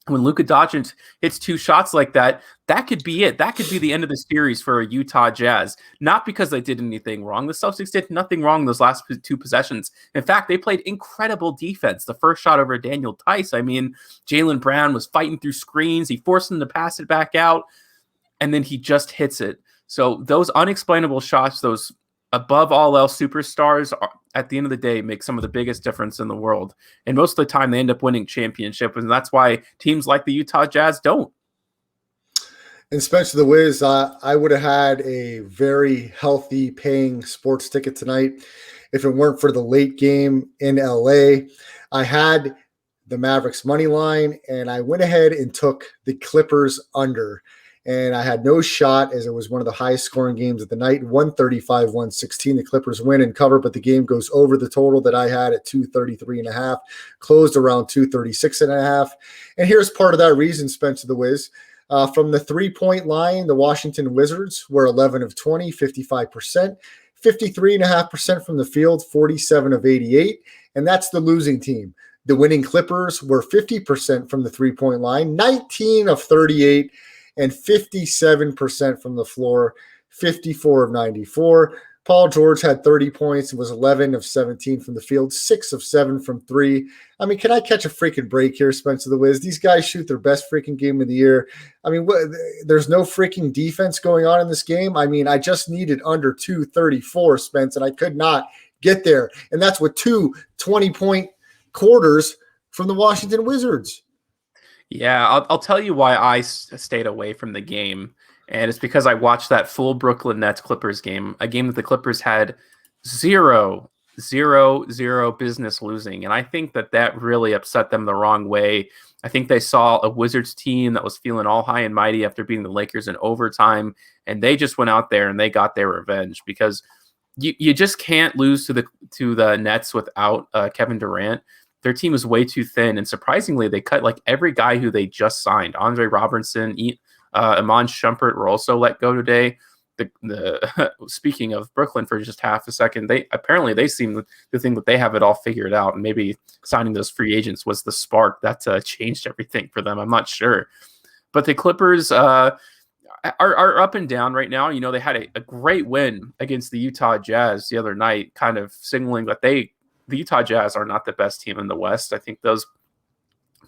When Luka Doncic hits two shots like that, that could be it. That could be the end of the series for Utah Jazz. Not because they did anything wrong. The Celtics did nothing wrong those last two possessions. In fact, they played incredible defense. The first shot over Daniel Tice, Jaylen Brown was fighting through screens. He forced him to pass it back out, and then he just hits it. So those unexplainable shots, those above all else superstars, at the end of the day, make some of the biggest difference in the world. And most of the time they end up winning championships, and that's why teams like the Utah Jazz don't. And Spencer the Wiz, I would have had a very healthy paying sports ticket tonight if it weren't for the late game in LA. I had the Mavericks money line, and I went ahead and took the Clippers under. and I had no shot as it was one of the highest scoring games of the night, 135-116. The Clippers win and cover, but the game goes over the total that I had at 233.5, closed around 236.5. And here's part of that reason, Spencer the Wiz. From the three-point line, the Washington Wizards were 11 of 20, 55%, 53.5% from the field, 47 of 88, and that's the losing team. The winning Clippers were 50% from the three-point line, 19 of 38, and 57% from the floor, 54 of 94. Paul George had 30 points and was 11 of 17 from the field, 6 of 7 from three. I mean, can I catch a freaking break here, Spencer the Wiz? These guys shoot their best freaking game of the year. I mean, there's no freaking defense going on in this game. I mean, I just needed under 234, Spence, and I could not get there. And that's with two 20-point quarters from the Washington Wizards. Yeah, I'll tell you why I stayed away from the game. And it's because I watched that full Brooklyn Nets Clippers game, a game that the Clippers had zero business losing. And I think that really upset them the wrong way. I think they saw a Wizards team that was feeling all high and mighty after beating the Lakers in overtime. And they just went out there and they got their revenge, because you just can't lose to the Nets without Kevin Durant. Their team is way too thin. And surprisingly, they cut like every guy who they just signed. Andre Robertson, Iman Shumpert were also let go today. Speaking of Brooklyn for just half a second, they seem to think that they have it all figured out, and maybe signing those free agents was the spark that changed everything for them. I'm not sure, but the Clippers are up and down right now. You know, they had a great win against the Utah Jazz the other night, kind of signaling that the Utah Jazz are not the best team in the West. I think those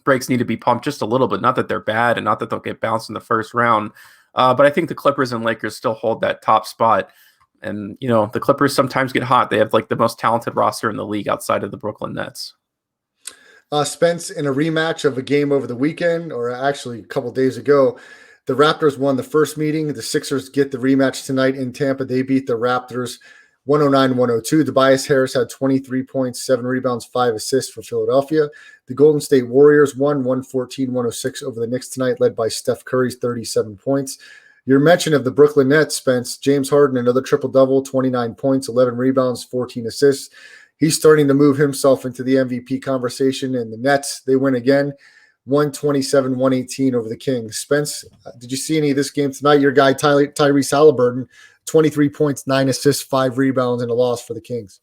breaks need to be pumped just a little bit. Not that they're bad and not that they'll get bounced in the first round. But I think the Clippers and Lakers still hold that top spot. And, you know, the Clippers sometimes get hot. They have like the most talented roster in the league outside of the Brooklyn Nets. Spence, in a rematch of a game over the weekend, or actually a couple days ago, the Raptors won the first meeting. The Sixers get the rematch tonight in Tampa. They beat the Raptors 109-102. Tobias Harris had 23 points, 7 rebounds, 5 assists for Philadelphia. The Golden State Warriors won 114-106 over the Knicks tonight, led by Steph Curry's 37 points. Your mention of the Brooklyn Nets, Spence, James Harden, another triple-double, 29 points, 11 rebounds, 14 assists. He's starting to move himself into the MVP conversation, and the Nets, they win again, 127-118 over the Kings. Spence, did you see any of this game tonight? Your guy, Tyrese Halliburton, 23 points, 9 assists, 5 rebounds, and a loss for the Kings.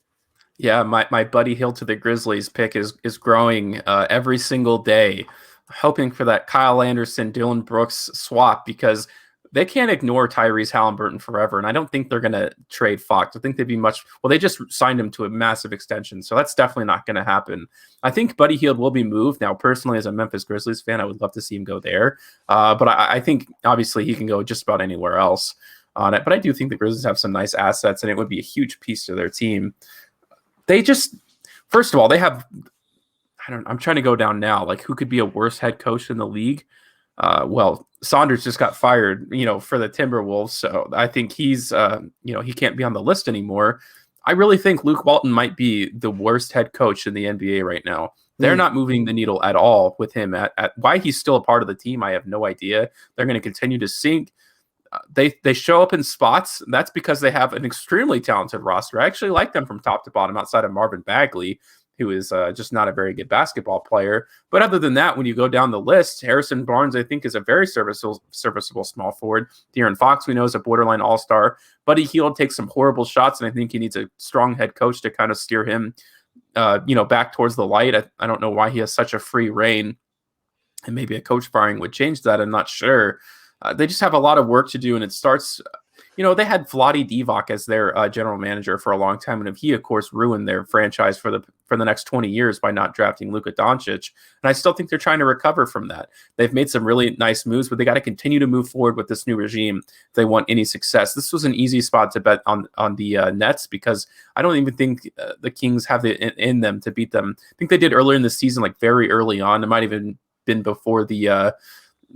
Yeah, my Buddy Hield to the Grizzlies pick is growing every single day, hoping for that Kyle Anderson, Dylan Brooks swap, because they can't ignore Tyrese Halliburton forever. And I don't think they're going to trade Fox. I think they'd be they just signed him to a massive extension. So that's definitely not going to happen. I think Buddy Hield will be moved. Now, personally, as a Memphis Grizzlies fan, I would love to see him go there. But I think obviously he can go just about anywhere else on it. But I do think the Grizzlies have some nice assets, and it would be a huge piece to their team. They just, first of all, they have, I'm trying to go down now, like who could be a worse head coach in the league? Well, Saunders just got fired, for the Timberwolves. So I think he's, he can't be on the list anymore. I really think Luke Walton might be the worst head coach in the NBA right now. They're not moving the needle at all with him. At why he's still a part of the team, I have no idea. They're going to continue to sink. They show up in spots. That's because they have an extremely talented roster. I actually like them from top to bottom outside of Marvin Bagley, who is just not a very good basketball player. But other than that, when you go down the list, Harrison Barnes, I think, is a very serviceable small forward. De'Aaron Fox, we know, is a borderline all-star. Buddy Hield takes some horrible shots, and I think he needs a strong head coach to kind of steer him, back towards the light. I don't know why he has such a free reign, and maybe a coach firing would change that. I'm not sure. They just have a lot of work to do, and it starts, they had Vlade Divac as their general manager for a long time, and he, of course, ruined their franchise for the next 20 years by not drafting Luka Doncic, and I still think they're trying to recover from that. They've made some really nice moves, but they got to continue to move forward with this new regime if they want any success. This was an easy spot to bet on the Nets, because I don't even think the Kings have it in them to beat them. I think they did earlier in the season, like very early on. It might have even been before the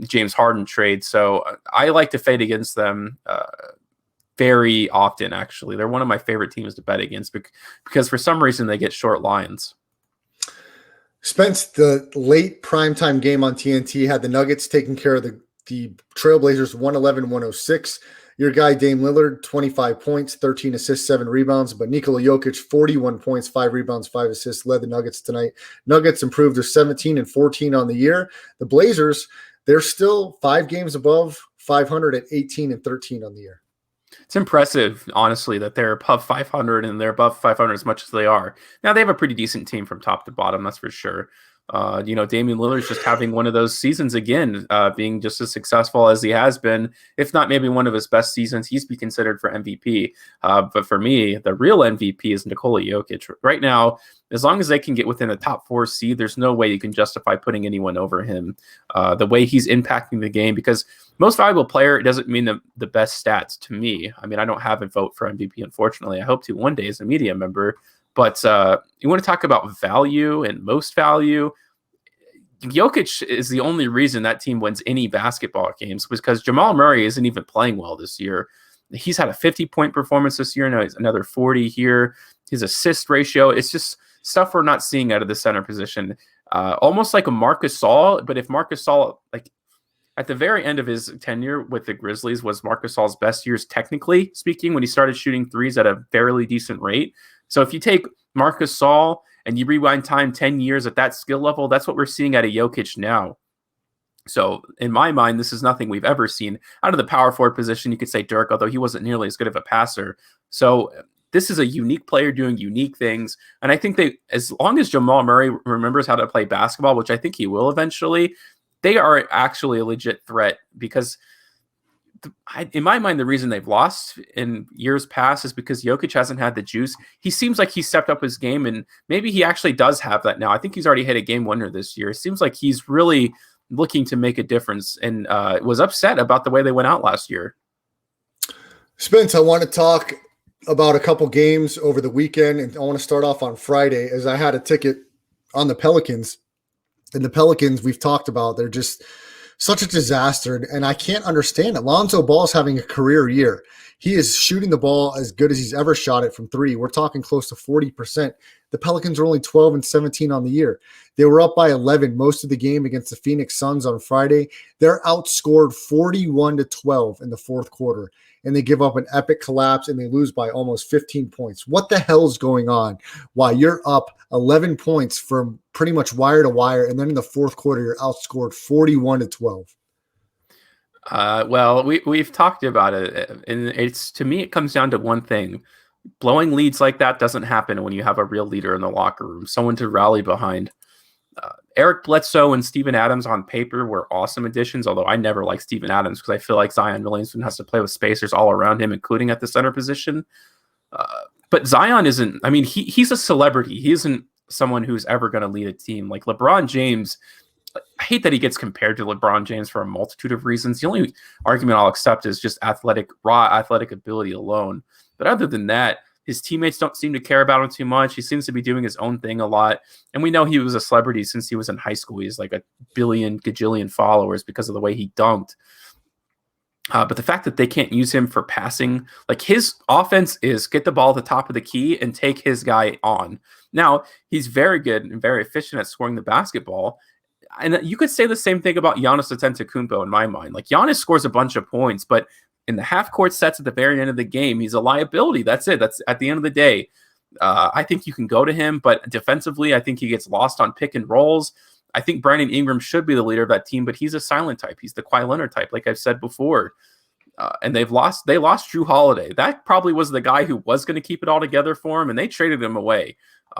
James Harden trade. So I like to fade against them very often, actually. They're one of my favorite teams to bet against because for some reason they get short lines. Spence, the late primetime game on TNT had the Nuggets taking care of the the Trailblazers 111-106. Your guy, Dame Lillard, 25 points, 13 assists, 7 rebounds. But Nikola Jokic, 41 points, 5 rebounds, 5 assists, led the Nuggets tonight. Nuggets improved to 17-14 on the year. The Blazers, they're still 5 games above 500 at 18-13 on the year. It's impressive, honestly, that they're above 500 and they're above 500 as much as they are. Now, they have a pretty decent team from top to bottom, that's for sure. Damian Lillard's just having one of those seasons again, being just as successful as he has been, if not maybe one of his best seasons. He's be considered for MVP. But for me, the real MVP is Nikola Jokic. Right now, as long as they can get within a top 4 seed, there's no way you can justify putting anyone over him. The way he's impacting the game, because most valuable player doesn't mean the best stats to me. I mean, I don't have a vote for MVP, unfortunately. I hope to one day as a media member. But you want to talk about value and most value. Jokic is the only reason that team wins any basketball games, because Jamal Murray isn't even playing well this year. He's had a 50-point performance this year. Now he's another 40 here. His assist ratio, it's just stuff we're not seeing out of the center position. Almost like a Marc Gasol, but if Marc Gasol, like at the very end of his tenure with the Grizzlies, was Marc Gasol's best years, technically speaking, when he started shooting threes at a fairly decent rate. So if you take Marc Gasol and you rewind time 10 years at that skill level, that's what we're seeing out of Jokic now. So in my mind, this is nothing we've ever seen. Out of the power forward position, you could say Dirk, although he wasn't nearly as good of a passer. So this is a unique player doing unique things. And I think as long as Jamal Murray remembers how to play basketball, which I think he will eventually, they are actually a legit threat, because in my mind, the reason they've lost in years past is because Jokic hasn't had the juice. He seems like he stepped up his game, and maybe he actually does have that now. I think he's already hit a game winner this year. It seems like he's really looking to make a difference, and was upset about the way they went out last year. Spence, I want to talk about a couple games over the weekend, and I want to start off on Friday, as I had a ticket on the Pelicans. And the Pelicans, we've talked about, they're just such a disaster, and I can't understand it. Lonzo Ball's having a career year. He is shooting the ball as good as he's ever shot it from 3. We're talking close to 40%. The Pelicans are only 12-17 on the year. They were up by 11 most of the game against the Phoenix Suns on Friday. They're outscored 41-12 in the fourth quarter, and they give up an epic collapse, and they lose by almost 15 points. What the hell's going on? Why you're up 11 points from pretty much wire to wire, and then in the fourth quarter, you're outscored 41-12. Well, we've talked about it, and to me, it comes down to one thing. Blowing leads like that doesn't happen when you have a real leader in the locker room, someone to rally behind. Eric Bledsoe and Steven Adams on paper were awesome additions, although I never liked Steven Adams because I feel like Zion Williamson has to play with spacers all around him, including at the center position. But Zion isn't, I mean, he's a celebrity. He isn't someone who's ever going to lead a team. Like LeBron James, I hate that he gets compared to LeBron James for a multitude of reasons. The only argument I'll accept is just raw athletic ability alone. But other than that, his teammates don't seem to care about him too much. He seems to be doing his own thing a lot. And we know he was a celebrity since he was in high school. He's like a gajillion followers because of the way he dunked. But the fact that they can't use him for passing, like his offense is get the ball at the top of the key and take his guy on. Now, he's very good and very efficient at scoring the basketball. And you could say the same thing about Giannis Antetokounmpo in my mind. Like Giannis scores a bunch of points, but in the half-court sets at the very end of the game, he's a liability. That's it. That's at the end of the day. I think you can go to him, but defensively, I think he gets lost on pick and rolls. I think Brandon Ingram should be the leader of that team, but he's a silent type. He's the Kawhi Leonard type, like I've said before. And they lost Drew Holiday. That probably was the guy who was going to keep it all together for him, and they traded him away.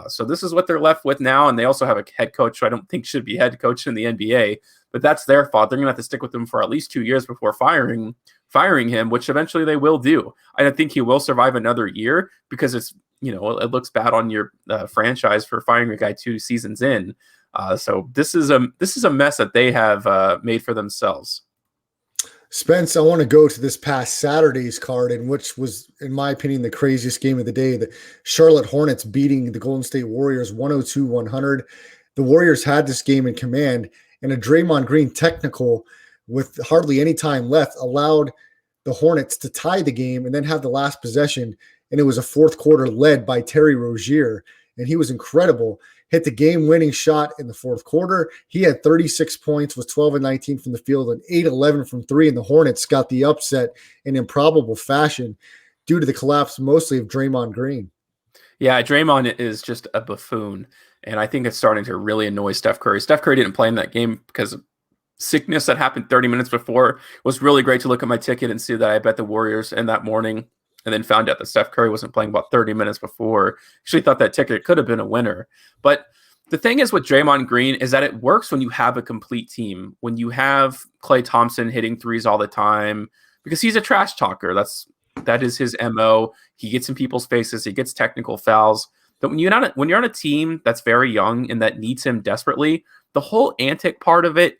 So this is what they're left with now, and they also have a head coach who I don't think should be head coach in the NBA, but that's their fault. They're going to have to stick with him for at least 2 years before firing him, which eventually they will do. I think he will survive another year because it's, it looks bad on your franchise for firing a guy 2 seasons in. So this is a mess that they have made for themselves. Spence, I want to go to this past Saturday's card, in which was, in my opinion, the craziest game of the day. The Charlotte Hornets beating the Golden State Warriors 102-100. The Warriors had this game in command, and a Draymond Green technical with hardly any time left allowed the Hornets to tie the game and then have the last possession. And it was a fourth quarter led by Terry Rozier, and he was incredible. hit the game-winning shot in the fourth quarter. He had 36 points, was 12 and 19 from the field, and 8-11 from three, and the Hornets got the upset in improbable fashion due to the collapse mostly of Draymond Green. Yeah, Draymond is just a buffoon, and I think it's starting to really annoy Steph Curry. Steph Curry didn't play in that game because of sickness that happened 30 minutes before. It was really great to look at my ticket and see that I bet the Warriors in that morning, and then found out that Steph Curry wasn't playing about 30 minutes before. Actually thought that ticket could have been a winner. But the thing is with Draymond Green is that it works when you have a complete team, when you have Klay Thompson hitting threes all the time, because he's a trash talker. That is his MO. He gets in people's faces. He gets technical fouls. But when you're on a team that's very young and that needs him desperately, the whole antic part of it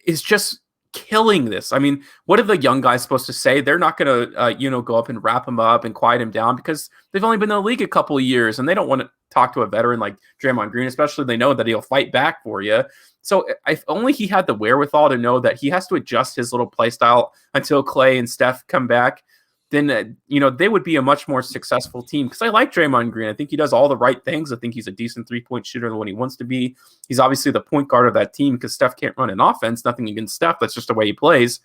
is just killing this. I mean, what are the young guys supposed to say? They're not going to, go up and wrap him up and quiet him down because they've only been in the league a couple of years and they don't want to talk to a veteran like Draymond Green, especially they know that he'll fight back for you. So if only he had the wherewithal to know that he has to adjust his little play style until Klay and Steph come back, then, they would be a much more successful team. Because I like Draymond Green. I think he does all the right things. I think he's a decent three-point shooter when he wants to be. He's obviously the point guard of that team because Steph can't run an offense. Nothing against Steph. That's just the way he plays.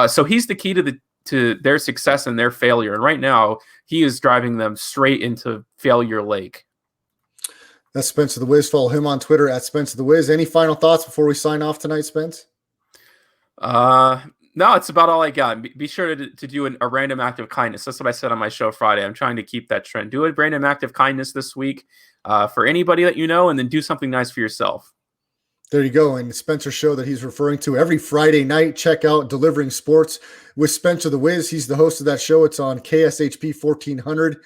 So he's the key to their success and their failure. And right now, he is driving them straight into failure lake. That's Spencer the Wiz. Follow him on Twitter at Spencer the Wiz. Any final thoughts before we sign off tonight, Spence? No, it's about all I got. Be sure to do a random act of kindness. That's what I said on my show Friday. I'm trying to keep that trend. Do a random act of kindness this week for anybody that you know, and then do something nice for yourself. There you go. And Spencer's show that he's referring to every Friday night, check out Delivering Sports with Spencer the Wiz. He's the host of that show. It's on KSHP 1400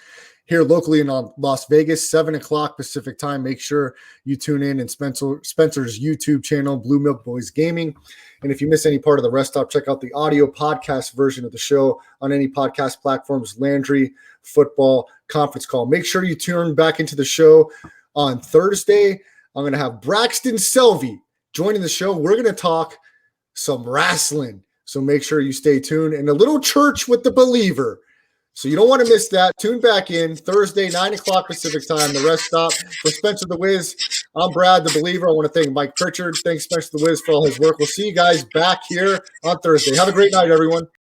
here locally in Las Vegas, 7 o'clock Pacific time. Make sure you tune in Spencer's YouTube channel, Blue Milk Boys Gaming. And if you miss any part of the rest stop, check out the audio podcast version of the show on any podcast platforms, Landry Football Conference Call. Make sure you tune back into the show on Thursday. I'm going to have Braxton Selvey joining the show. We're going to talk some wrestling. So make sure you stay tuned. And a little church with the believer. So you don't want to miss that. Tune back in Thursday, 9 o'clock Pacific time, the rest stop. For Spencer the Wiz, I'm Brad the Believer. I want to thank Mike Pritchard. Thanks, Spencer the Wiz, for all his work. We'll see you guys back here on Thursday. Have a great night, everyone.